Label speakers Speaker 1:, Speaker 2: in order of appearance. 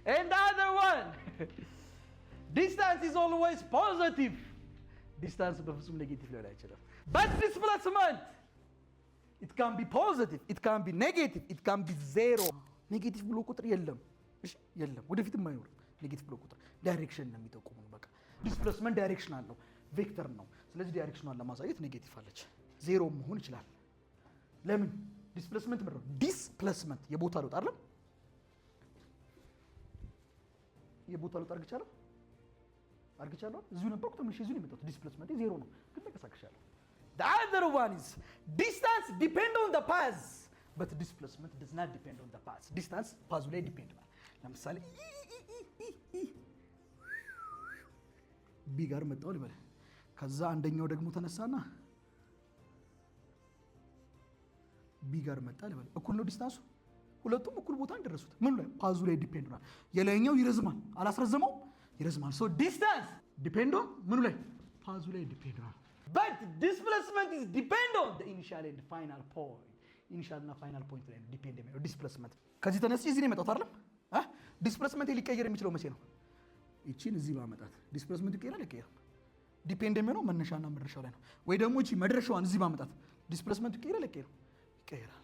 Speaker 1: And the other one. Distance is always positive. Distance በፍጹም ኔጌቲቭ ሊሆን አይችልም. But displacement, it can be positive, it can be negative, it can be zero. ኔጌቲቭ ብሎ ቁጥር የለም። እሺ የለም፣ ወደፊትም አይኖርም። ኔጌቲቭ ብሎ ቁጥር ዳይሬክሽን ነው የሚጠቁመው። በቃ ዲስፕሌስመንት ዳይሬክሽን አለው፣ ቬክተር ነው። ስለዚህ ዳይሬክሽኗን ለማሳየት ኔጌቲቭ አለች፣ ዜሮ መሆን ይችላል። ለምን? ዲስፕሌስመንት ምንድነው? ዲስፕሌስመንት የቦታ ለውጥ አይደለም? የቦታ ለውጥ አርግቻለሁ እዚሁ ነበርኩ፣ ተመልሼ እዚሁ ነው የመጣሁት። ዲስፕሌስመንት ዜሮ ነው፣ ግን ተንቀሳቅሻለሁ። The other one is distance depend on the path, but displacement does not depend on the path. Distance ፓዙ ላይ ዲፔንድ ነው። ለምሳሌ ቢ ጋር መጣው ልበል፣ ከዛ አንደኛው ደግሞ ተነሳና ቢ ጋር መጣ ልበል። እኩል ነው ዲስታንሱ፣ ሁለቱም እኩል ቦታ እንደረሱት። ምን ላይ? ፓዙ ላይ ዲፔንድ ነው። የላይኛው ይረዝማል፣ አላስረዘመው ይረዝማል። ሶ ዲስታንስ ዲፔንድ ኦን ምኑ ላይ? ፓዙ ላይ ዲፔንድ ነው። But displacement is depend on the initial and final point. Initial እና final point ላይ ዲፔንድ የሚለው ዲስፕሌስመንት። ከዚህ ተነስቼ እዚህ ነው የመጣሁት አይደለም? ዲስፕሌስመንት ሊቀየር የሚችለው መቼ ነው? እቺን እዚህ ባመጣት ዲስፕሌስመንት ይቀየራል አይቀየርም? ዲፔንድ የሚሆነው መነሻና መድረሻው ላይ ነው። ወይ ደግሞ እቺ መድረሻዋን እዚህ ባመጣት ዲስፕሌስመንት ይቀየራል አይቀየርም? ይቀየራል።